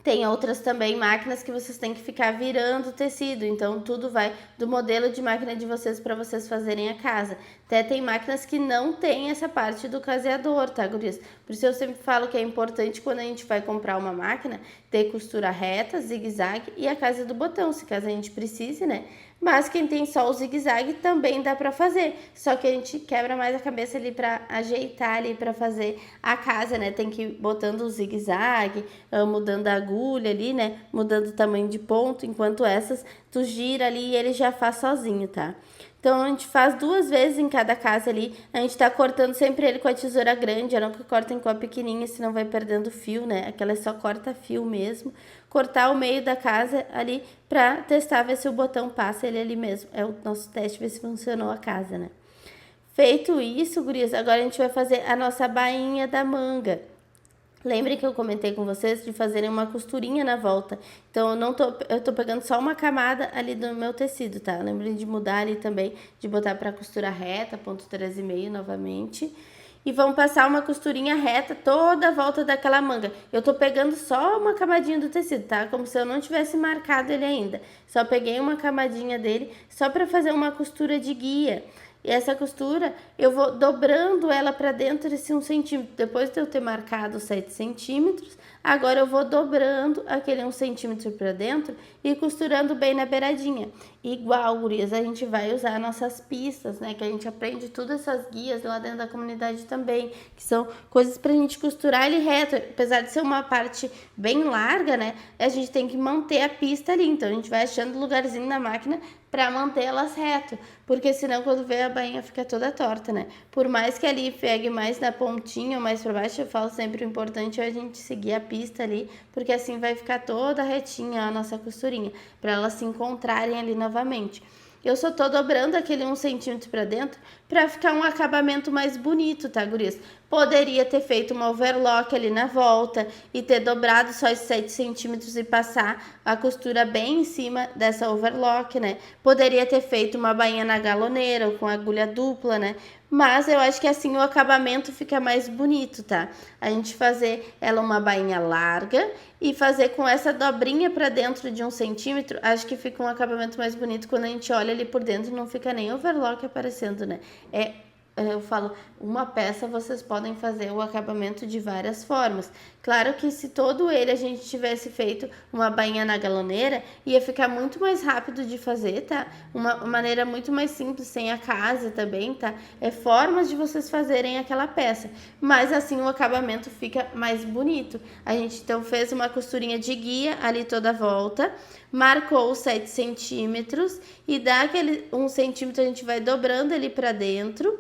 Tem outras também máquinas que vocês têm que ficar virando o tecido, então tudo vai do modelo de máquina de vocês para vocês fazerem a casa. Até tem máquinas que não tem essa parte do caseador, tá, gurias? Por isso eu sempre falo que é importante quando a gente vai comprar uma máquina ter costura reta, zigue-zague e a casa do botão, se caso a gente precise, né? Mas quem tem só o zigue-zague também dá para fazer, só que a gente quebra mais a cabeça ali para ajeitar ali para fazer a casa, né? Tem que ir botando o zigue-zague, mudando a agulha ali, né? Mudando o tamanho de ponto, enquanto essas tu gira ali e ele já faz sozinho, tá? Então, a gente faz 2 vezes em cada casa ali. A gente tá cortando sempre ele com a tesoura grande. Eu não que cortem com a pequenininha, senão vai perdendo fio, né? Aquela só corta fio mesmo. Cortar o meio da casa ali pra testar, ver se o botão passa ele ali mesmo. É o nosso teste, ver se funcionou a casa, né? Feito isso, gurias, agora a gente vai fazer a nossa bainha da manga. Lembrem que eu comentei com vocês de fazerem uma costurinha na volta. Então, eu tô pegando só uma camada ali do meu tecido, tá? Lembrem de mudar ali também, de botar pra costura reta, ponto 13,5 novamente. E vamos passar uma costurinha reta toda a volta daquela manga. Eu tô pegando só uma camadinha do tecido, tá? Como se eu não tivesse marcado ele ainda. Só peguei uma camadinha dele, só pra fazer uma costura de guia. E essa costura, eu vou dobrando ela para dentro esse 1 centímetro. Depois de eu ter marcado 7 centímetros, agora eu vou dobrando aquele 1 centímetro para dentro e costurando bem na beiradinha. Igual, gurias, a gente vai usar nossas pistas, né? Que a gente aprende todas essas guias lá dentro da comunidade também. Que são coisas pra gente costurar ele reto. Apesar de ser uma parte bem larga, né? A gente tem que manter a pista ali. Então, a gente vai achando lugarzinho na máquina para manter elas reto, porque senão quando vê a bainha fica toda torta, né? Por mais que ali pegue mais na pontinha ou mais para baixo, eu falo sempre o importante é a gente seguir a pista ali, porque assim vai ficar toda retinha a nossa costurinha, para elas se encontrarem ali novamente. Eu só tô dobrando aquele 1 centímetro para dentro para ficar um acabamento mais bonito, tá, gurias? Poderia ter feito uma overlock ali na volta e ter dobrado só os 7 centímetros e passar a costura bem em cima dessa overlock, né? Poderia ter feito uma bainha na galoneira ou com agulha dupla, né? Mas eu acho que assim o acabamento fica mais bonito, tá? A gente fazer ela uma bainha larga e fazer com essa dobrinha para dentro de 1 centímetro, acho que fica um acabamento mais bonito quando a gente olha ali por dentro, não fica nem overlock aparecendo, né? Eu falo, uma peça vocês podem fazer o acabamento de várias formas. Claro que se todo ele a gente tivesse feito uma bainha na galoneira, ia ficar muito mais rápido de fazer, tá? Uma maneira muito mais simples, sem a casa também, tá? É formas de vocês fazerem aquela peça. Mas assim o acabamento fica mais bonito. A gente então fez uma costurinha de guia ali toda a volta, marcou os 7 centímetros e daquele 1 centímetro a gente vai dobrando ele para dentro.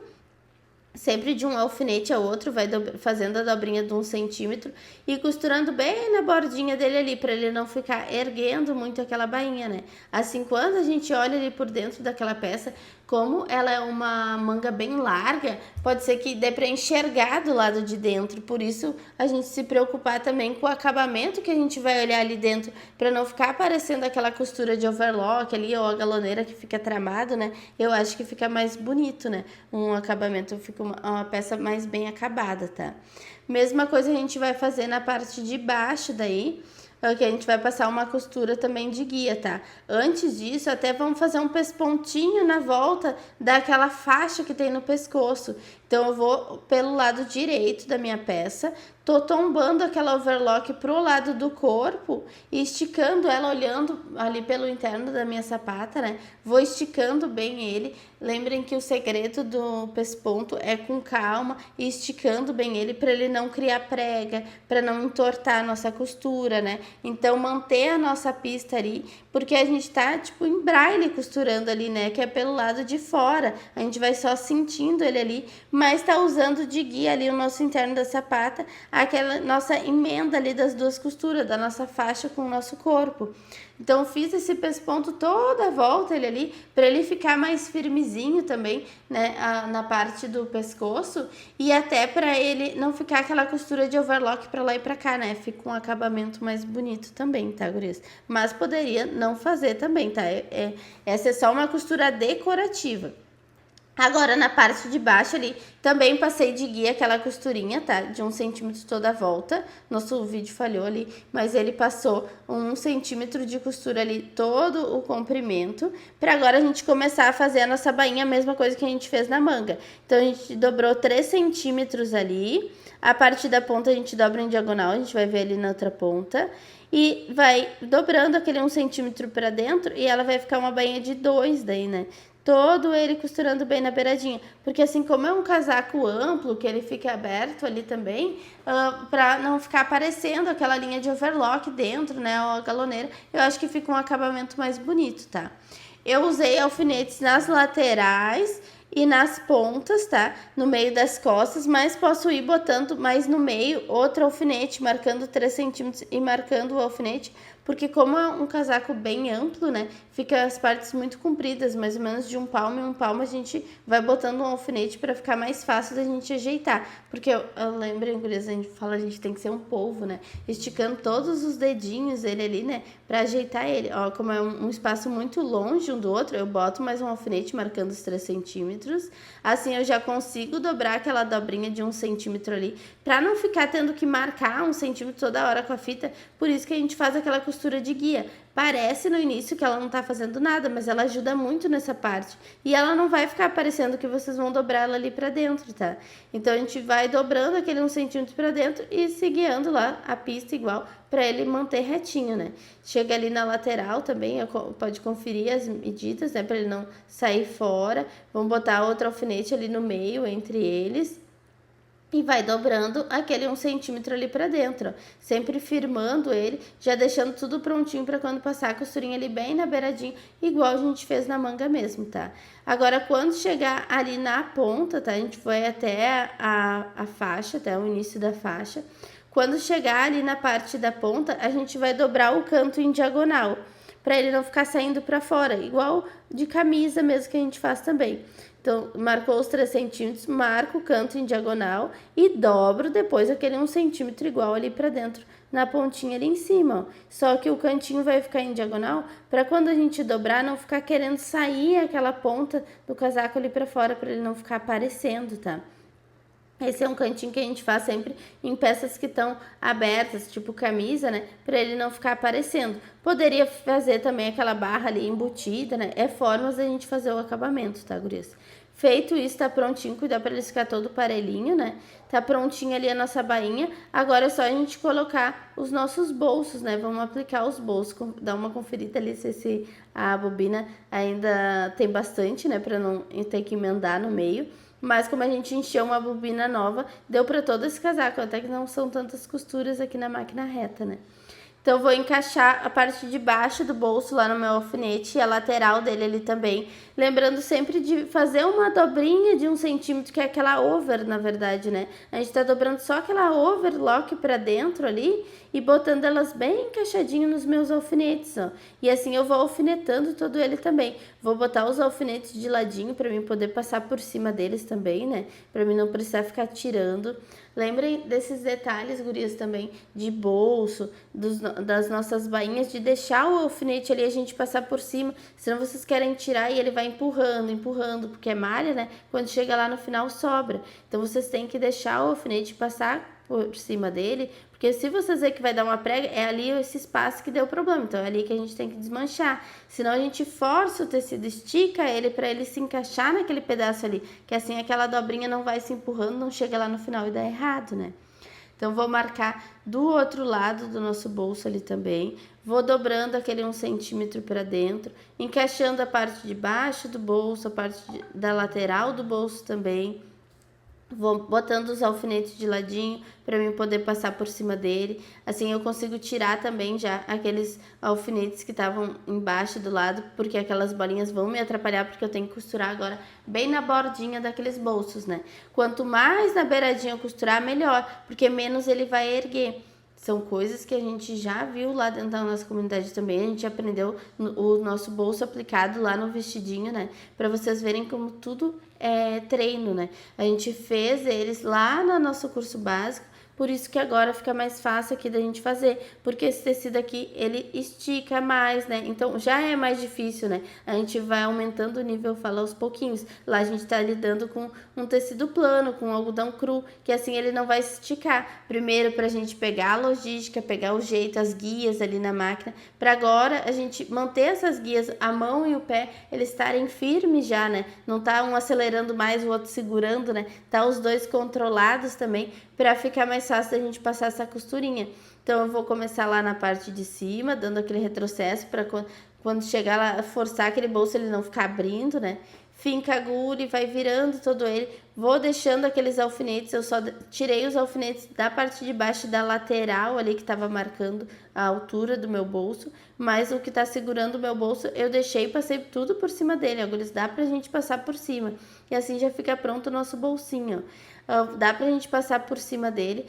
Sempre de um alfinete a outro, vai fazendo a dobrinha de 1 centímetro e costurando bem na bordinha dele ali, para ele não ficar erguendo muito aquela bainha, né? Assim, quando a gente olha ali por dentro daquela peça, como ela é uma manga bem larga, pode ser que dê para enxergar do lado de dentro. Por isso, a gente se preocupar também com o acabamento que a gente vai olhar ali dentro, para não ficar aparecendo aquela costura de overlock ali ou a galoneira que fica tramado, né? Eu acho que fica mais bonito, né? Um acabamento, fica uma peça mais bem acabada, tá? Mesma coisa a gente vai fazer na parte de baixo daí, que a gente vai passar uma costura também de guia, tá? Antes disso, até vamos fazer um pespontinho na volta daquela faixa que tem no pescoço. Então, eu vou pelo lado direito da minha peça, tô tombando aquela overlock pro lado do corpo e esticando ela, olhando ali pelo interno da minha sapata, né? Vou esticando bem ele. Lembrem que o segredo do pesponto é com calma e esticando bem ele para ele não criar prega, para não entortar a nossa costura, né? Então, manter a nossa pista ali, porque a gente tá, tipo, em braille costurando ali, né? Que é pelo lado de fora. A gente vai só sentindo ele ali, mas tá usando de guia ali o nosso interno da sapata, aquela nossa emenda ali das duas costuras, da nossa faixa com o nosso corpo. Então fiz esse pesponto toda a volta ele ali, para ele ficar mais firmezinho também, né, na parte do pescoço, e até para ele não ficar aquela costura de overlock para lá e para cá, né? Fica um acabamento mais bonito também, tá, gurias? Mas poderia não fazer também, tá? Essa é só uma costura decorativa. Agora, na parte de baixo ali, também passei de guia aquela costurinha, tá? De 1 centímetro toda a volta. Nosso vídeo falhou ali, mas ele passou 1 centímetro de costura ali, todo o comprimento. Pra agora a gente começar a fazer a nossa bainha, a mesma coisa que a gente fez na manga. Então, a gente dobrou 3 centímetros ali. A parte da ponta a gente dobra em diagonal, a gente vai ver ali na outra ponta. E vai dobrando aquele 1 centímetro pra dentro e ela vai ficar uma bainha de 2 daí, né? Todo ele costurando bem na beiradinha, porque assim como é um casaco amplo, que ele fica aberto ali também, pra não ficar aparecendo aquela linha de overlock dentro, né, ou a galoneira, eu acho que fica um acabamento mais bonito, tá? Eu usei alfinetes nas laterais e nas pontas, tá? No meio das costas, mas posso ir botando mais no meio outro alfinete, marcando 3 centímetros e marcando o alfinete, porque como é um casaco bem amplo, né, fica as partes muito compridas, mais ou menos de 1 palmo em 1 palmo, a gente vai botando um alfinete para ficar mais fácil da gente ajeitar, porque eu lembro, gurias, a gente fala, a gente tem que ser um polvo, né, esticando todos os dedinhos ele ali, né, para ajeitar ele. Ó, como é um espaço muito longe um do outro, eu boto mais um alfinete marcando os 3 centímetros, assim eu já consigo dobrar aquela dobrinha de 1 centímetro ali, para não ficar tendo que marcar 1 centímetro toda hora com a fita. Por isso que a gente faz aquela costura de guia. Parece no início que ela não tá fazendo nada, mas ela ajuda muito nessa parte. E ela não vai ficar parecendo que vocês vão dobrar ela ali pra dentro, tá? Então a gente vai dobrando aquele 1 centímetro pra dentro e se guiando lá a pista igual para ele manter retinho, né? Chega ali na lateral também, pode conferir as medidas, né? Para ele não sair fora. Vamos botar outro alfinete ali no meio entre eles. E vai dobrando aquele 1 centímetro ali pra dentro, ó. Sempre firmando ele, já deixando tudo prontinho pra quando passar a costurinha ali bem na beiradinha, igual a gente fez na manga mesmo, tá? Agora, quando chegar ali na ponta, tá? A gente vai até a faixa, até o início da faixa. Quando chegar ali na parte da ponta, a gente vai dobrar o canto em diagonal, pra ele não ficar saindo pra fora, igual de camisa mesmo que a gente faz também. Então, marcou os 3 centímetros, marco o canto em diagonal e dobro depois aquele 1 centímetro igual ali pra dentro, na pontinha ali em cima, ó. Só que o cantinho vai ficar em diagonal pra quando a gente dobrar não ficar querendo sair aquela ponta do casaco ali pra fora, pra ele não ficar aparecendo, tá? Esse é um cantinho que a gente faz sempre em peças que estão abertas, tipo camisa, né? Pra ele não ficar aparecendo. Poderia fazer também aquela barra ali embutida, né? É formas da gente fazer o acabamento, tá, gurias? Feito isso, tá prontinho, cuidar pra ele ficar todo parelhinho, né? Tá prontinha ali a nossa bainha. Agora é só a gente colocar os nossos bolsos, né? Vamos aplicar os bolsos, dar uma conferida ali se a bobina ainda tem bastante, né? Pra não ter que emendar no meio. Mas como a gente encheu uma bobina nova, deu para todo esse casaco, até que não são tantas costuras aqui na máquina reta, né? Então, vou encaixar a parte de baixo do bolso lá no meu alfinete e a lateral dele ali também. Lembrando sempre de fazer uma dobrinha de 1 centímetro, que é aquela over, na verdade, né? A gente tá dobrando só aquela overlock pra dentro ali e botando elas bem encaixadinho nos meus alfinetes, ó. E assim eu vou alfinetando todo ele também. Vou botar os alfinetes de ladinho pra mim poder passar por cima deles também, né? Pra mim não precisar ficar tirando. Lembrem desses detalhes, gurias, também, de bolso, das nossas bainhas, de deixar o alfinete ali, a gente passar por cima, senão vocês querem tirar e ele vai empurrando, empurrando, porque é malha, né? Quando chega lá no final, sobra. Então, vocês têm que deixar o alfinete passar por cima dele, porque se vocês verem que vai dar uma prega, é ali esse espaço que deu problema, então é ali que a gente tem que desmanchar, senão a gente força o tecido, estica ele para ele se encaixar naquele pedaço ali, que assim aquela dobrinha não vai se empurrando, não chega lá no final e dá errado, né? Então, vou marcar do outro lado do nosso bolso ali também, vou dobrando aquele 1 centímetro para dentro, encaixando a parte de baixo do bolso, a parte da lateral do bolso também. Vou botando os alfinetes de ladinho para mim poder passar por cima dele. Assim eu consigo tirar também já aqueles alfinetes que estavam embaixo do lado, porque aquelas bolinhas vão me atrapalhar, porque eu tenho que costurar agora bem na bordinha daqueles bolsos, né? Quanto mais na beiradinha eu costurar, melhor, porque menos ele vai erguer. São coisas que a gente já viu lá dentro da nossa comunidade também. A gente aprendeu o nosso bolso aplicado lá no vestidinho, né? Para vocês verem como tudo é treino, né? A gente fez eles lá no nosso curso básico. Por isso que agora fica mais fácil aqui da gente fazer, porque esse tecido aqui, ele estica mais, né? Então, já é mais difícil, né? A gente vai aumentando o nível, fala aos pouquinhos. Lá a gente tá lidando com um tecido plano, com algodão cru, que assim ele não vai esticar. Primeiro pra gente pegar a logística, pegar o jeito, as guias ali na máquina, para agora a gente manter essas guias, a mão e o pé, eles estarem firmes já, né? Não tá um acelerando mais, o outro segurando, né? Tá os dois controlados também, para ficar mais fácil da gente passar essa costurinha. Então eu vou começar lá na parte de cima, dando aquele retrocesso para quando chegar lá, forçar aquele bolso ele não ficar abrindo, né? Finca a agulha e vai virando todo ele. Vou deixando aqueles alfinetes, eu só tirei os alfinetes da parte de baixo da lateral ali que estava marcando a altura do meu bolso, mas o que está segurando o meu bolso eu deixei e passei tudo por cima dele. Agulhas dá pra gente passar por cima e assim já fica pronto o nosso bolsinho, ó. Dá pra gente passar por cima dele.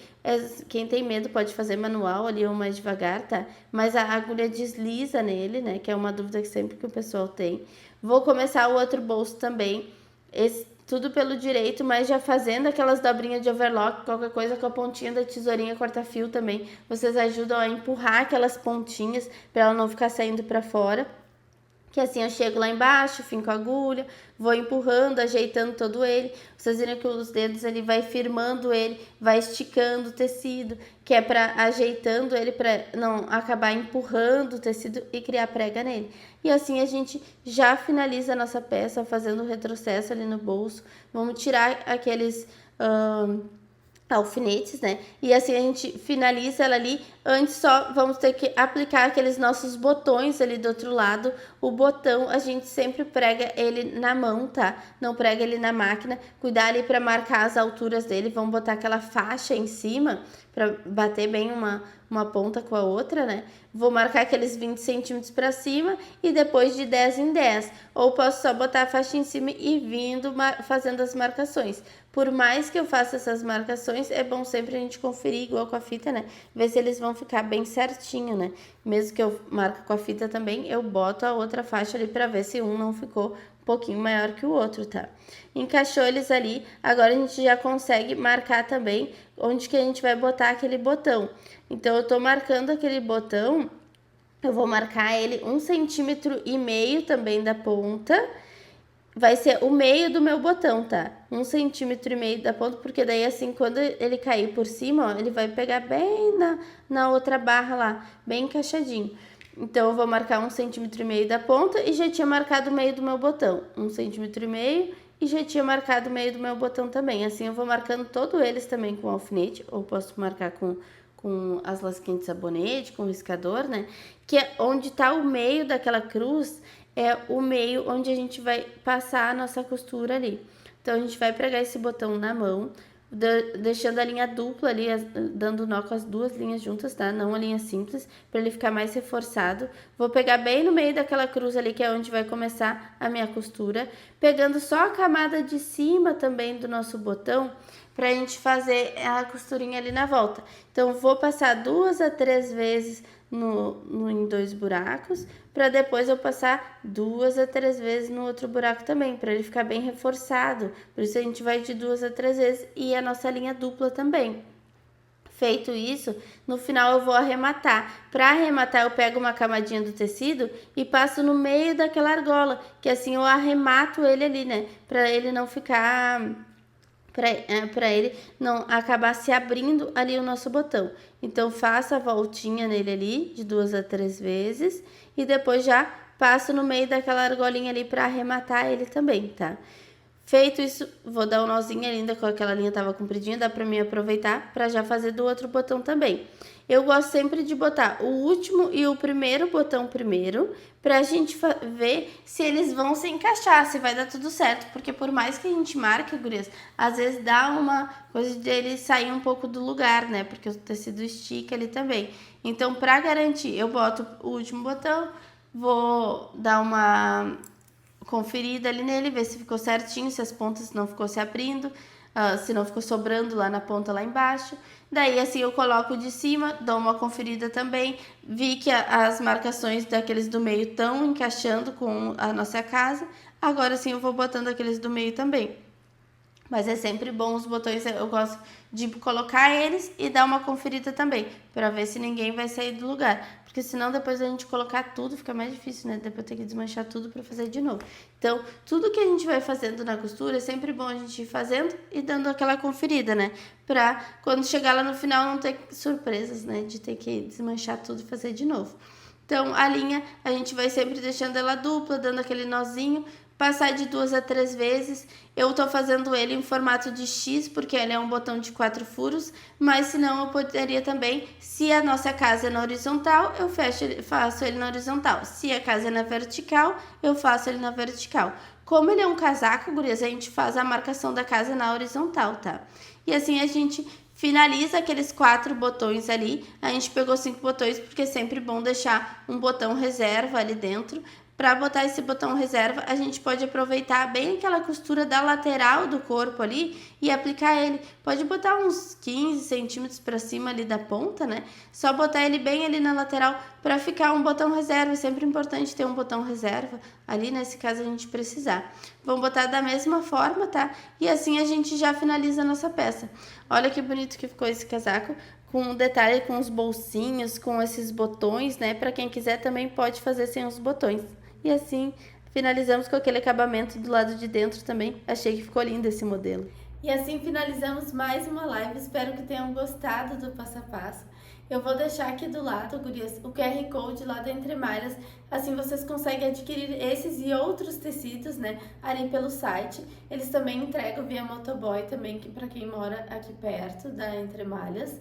Quem tem medo pode fazer manual ali ou mais devagar, tá? Mas a agulha desliza nele, né? Que é uma dúvida que sempre que o pessoal tem. Vou começar o outro bolso também. Tudo pelo direito, mas já fazendo aquelas dobrinhas de overlock, qualquer coisa com a pontinha da tesourinha corta-fio também. Vocês ajudam a empurrar aquelas pontinhas para ela não ficar saindo para fora. Que assim eu chego lá embaixo, finco a agulha, vou empurrando, ajeitando todo ele. Vocês viram que os dedos ele vai firmando ele, vai esticando o tecido, que é para ajeitando ele para não acabar empurrando o tecido e criar prega nele. E assim a gente já finaliza a nossa peça fazendo o retrocesso ali no bolso. Vamos tirar aqueles alfinetes, né? E assim a gente finaliza ela ali. Antes só vamos ter que aplicar aqueles nossos botões ali do outro lado. O botão a gente sempre prega ele na mão, tá? Não prega ele na máquina. Cuidar ali para marcar as alturas dele. Vamos botar aquela faixa em cima para bater bem uma ponta com a outra, né? Vou marcar aqueles 20 centímetros para cima e depois de 10 em 10. Ou posso só botar a faixa em cima e vindo fazendo as marcações. Por mais que eu faça essas marcações, é bom sempre a gente conferir igual com a fita, né? Ver se eles vão ficar bem certinho, né? Mesmo que eu marque com a fita também, eu boto a outra faixa ali para ver se um não ficou um pouquinho maior que o outro, tá? Encaixou eles ali, agora a gente já consegue marcar também onde que a gente vai botar aquele botão. Então, eu tô marcando aquele botão, eu vou marcar ele 1,5 centímetro também da ponta. Vai ser o meio do meu botão, tá? 1,5 centímetro da ponta, porque daí assim, quando ele cair por cima, ó, ele vai pegar bem na outra barra lá, bem encaixadinho. Então, eu vou marcar 1,5 centímetro da ponta e já tinha marcado o meio do meu botão. 1,5 centímetro e já tinha marcado o meio do meu botão também. Assim, eu vou marcando todos eles também com alfinete, ou posso marcar com as lasquinhas de sabonete, com riscador, né? Que é onde tá o meio daquela cruz, é o meio onde a gente vai passar a nossa costura ali. Então, a gente vai pregar esse botão na mão, deixando a linha dupla ali, dando nó com as duas linhas juntas, tá? Não a linha simples, para ele ficar mais reforçado. Vou pegar bem no meio daquela cruz ali, que é onde vai começar a minha costura, pegando só a camada de cima também do nosso botão, pra gente fazer a costurinha ali na volta. Então, vou passar 2 a 3 vezes em 2 buracos, para depois eu passar 2 a 3 vezes no outro buraco também, para ele ficar bem reforçado. Por isso a gente vai de 2 a 3 vezes e a nossa linha dupla também. Feito isso, no final eu vou arrematar. Para arrematar, eu pego uma camadinha do tecido e passo no meio daquela argola, que assim eu arremato ele ali, né? Para ele não ficar... para ele não acabar se abrindo ali o nosso botão. Então, faço a voltinha nele ali, de 2 a 3 vezes, e depois já passo no meio daquela argolinha ali para arrematar ele também, tá? Feito isso, vou dar um nozinho ainda com aquela linha tava compridinha, dá para mim aproveitar para já fazer do outro botão também. Eu gosto sempre de botar o último e o primeiro botão primeiro, pra gente ver se eles vão se encaixar, se vai dar tudo certo. Porque por mais que a gente marque, gurias, às vezes dá uma coisa dele sair um pouco do lugar, né? Porque o tecido estica ali também. Então, pra garantir, eu boto o último botão, vou dar uma conferida ali nele, ver se ficou certinho, se as pontas não ficou se abrindo, se não ficou sobrando lá na ponta lá embaixo. Daí assim eu coloco de cima, dou uma conferida também, vi que as marcações daqueles do meio estão encaixando com a nossa casa. Agora sim eu vou botando aqueles do meio também. Mas é sempre bom os botões, eu gosto de colocar eles e dar uma conferida também, para ver se ninguém vai sair do lugar. Porque senão depois a gente colocar tudo fica mais difícil, né? Depois ter que desmanchar tudo para fazer de novo. Então, tudo que a gente vai fazendo na costura é sempre bom a gente ir fazendo e dando aquela conferida, né? Pra quando chegar lá no final não ter surpresas, né? De ter que desmanchar tudo e fazer de novo. Então, a linha a gente vai sempre deixando ela dupla, dando aquele nozinho, passar de 2 a 3 vezes. Eu tô fazendo ele em formato de X, porque ele é um botão de 4 furos, mas se não eu poderia também, se a nossa casa é na horizontal, eu faço ele na horizontal. Se a casa é na vertical, eu faço ele na vertical. Como ele é um casaco, gurias, a gente faz a marcação da casa na horizontal, tá? E assim a gente finaliza aqueles 4 botões ali. A gente pegou 5 botões porque é sempre bom deixar um botão reserva ali dentro. Para botar esse botão reserva, a gente pode aproveitar bem aquela costura da lateral do corpo ali e aplicar ele. Pode botar uns 15 centímetros para cima ali da ponta, né? Só botar ele bem ali na lateral para ficar um botão reserva. É sempre importante ter um botão reserva ali, nesse caso a gente precisar. Vamos botar da mesma forma, tá? E assim a gente já finaliza a nossa peça. Olha que bonito que ficou esse casaco, com um detalhe com os bolsinhos, com esses botões, né? Para quem quiser também pode fazer sem os botões. E assim finalizamos com aquele acabamento do lado de dentro também. Achei que ficou lindo esse modelo. E assim finalizamos mais uma live. Espero que tenham gostado do passo a passo. Eu vou deixar aqui do lado, gurias, o QR Code lá do Entre Malhas. Assim vocês conseguem adquirir esses e outros tecidos, né, ali pelo site. Eles também entregam via motoboy também, para quem mora aqui perto da Entre Malhas.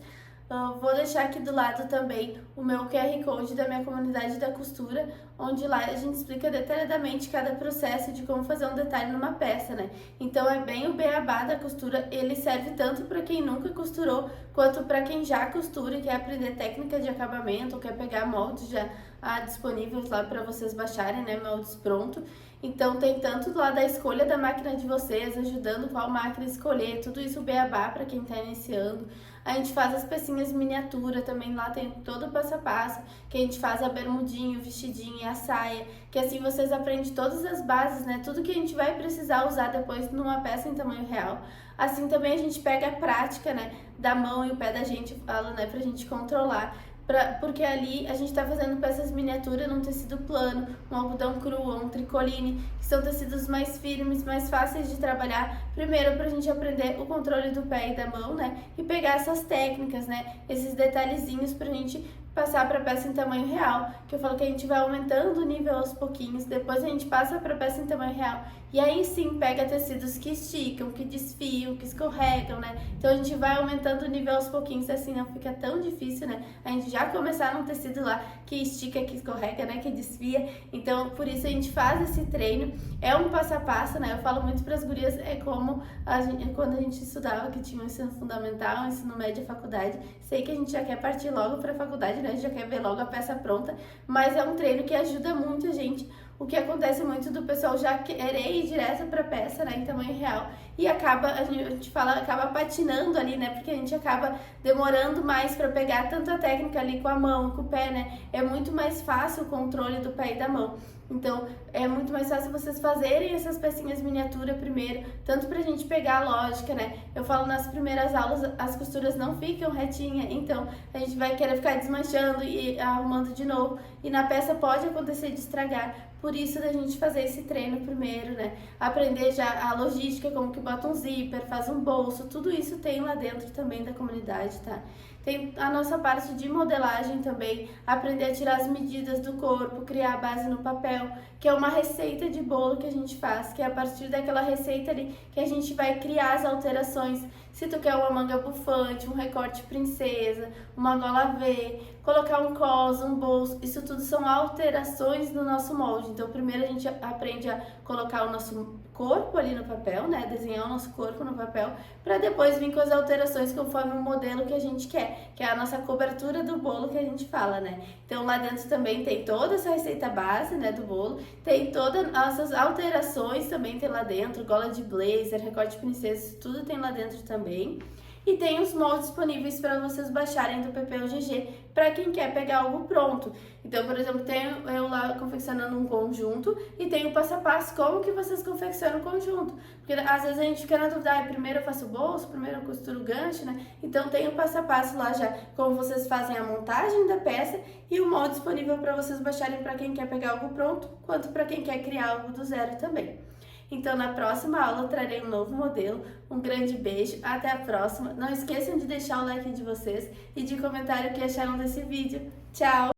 Vou deixar aqui do lado também o meu QR Code da minha comunidade da costura, onde lá a gente explica detalhadamente cada processo de como fazer um detalhe numa peça, né? Então é bem o beabá da costura, ele serve tanto para quem nunca costurou, quanto para quem já costura e quer aprender técnica de acabamento, ou quer pegar moldes já disponíveis lá para vocês baixarem, né? Moldes pronto. Então tem tanto lá da escolha da máquina de vocês, ajudando qual máquina escolher, tudo isso beabá para quem está iniciando. A gente faz as pecinhas miniatura também, lá tem todo o passo a passo, que a gente faz a bermudinha, o vestidinho e a saia, que assim vocês aprendem todas as bases, né? Tudo que a gente vai precisar usar depois numa peça em tamanho real. Assim também a gente pega a prática, né, da mão e o pé da gente, fala, né, pra gente controlar. Porque ali a gente tá fazendo peças miniatura num tecido plano, um algodão cru, um tricoline, que são tecidos mais firmes, mais fáceis de trabalhar. Primeiro pra gente aprender o controle do pé e da mão, né? E pegar essas técnicas, né? Esses detalhezinhos pra gente passar para peça em tamanho real, que eu falo que a gente vai aumentando o nível aos pouquinhos, depois a gente passa para peça em tamanho real, e aí sim pega tecidos que esticam, que desfiam, que escorregam, né? Então a gente vai aumentando o nível aos pouquinhos, assim não fica tão difícil, né? A gente já começar num tecido lá que estica, que escorrega, né? Que desfia, então por isso a gente faz esse treino, é um passo a passo, né? Eu falo muito para as gurias, é como quando a gente estudava, que tinha o ensino fundamental, o ensino médio, a faculdade, sei que a gente já quer partir logo para a faculdade, né? A gente já quer ver logo a peça pronta, mas é um treino que ajuda muito a gente. O que acontece muito do pessoal já querer ir direto para a peça, né, em tamanho real, e acaba, a gente fala, acaba patinando ali, né, porque a gente acaba demorando mais para pegar tanta técnica ali com a mão, com o pé, né, é muito mais fácil o controle do pé e da mão. Então, é muito mais fácil vocês fazerem essas pecinhas miniatura primeiro, tanto pra gente pegar a lógica, né? Eu falo nas primeiras aulas, as costuras não ficam retinhas, então a gente vai querer ficar desmanchando e arrumando de novo, e na peça pode acontecer de estragar. Por isso da gente fazer esse treino primeiro, né? Aprender já a logística, como que bota um zíper, faz um bolso, tudo isso tem lá dentro também da comunidade, tá? Tem a nossa parte de modelagem também, aprender a tirar as medidas do corpo, criar a base no papel, que é uma receita de bolo que a gente faz, que é a partir daquela receita ali que a gente vai criar as alterações. se tu quer uma manga bufante, um recorte princesa, uma gola V, colocar um cos, um bolso, isso tudo são alterações no nosso molde. Então primeiro a gente aprende a colocar o nosso corpo ali no papel, né, desenhar o nosso corpo no papel, para depois vir com as alterações conforme o modelo que a gente quer, que é a nossa cobertura do bolo que a gente fala, né. Então lá dentro também tem toda essa receita base, né, do bolo, tem todas essas alterações também tem lá dentro, gola de blazer, recorte princesa, tudo tem lá dentro também. E tem os moldes disponíveis para vocês baixarem do PPUGG para quem quer pegar algo pronto. Então, por exemplo, tenho eu lá confeccionando um conjunto e tem o passo a passo como que vocês confeccionam o conjunto. Porque às vezes a gente fica na dúvida, primeiro eu faço o bolso, primeiro eu costuro o gancho, né? Então tem o passo a passo lá já, como vocês fazem a montagem da peça e o molde disponível para vocês baixarem para quem quer pegar algo pronto, quanto para quem quer criar algo do zero também. Então, na próxima aula eu trarei um novo modelo. Um grande beijo, até a próxima. Não esqueçam de deixar o like de vocês e de comentar o que acharam desse vídeo. Tchau!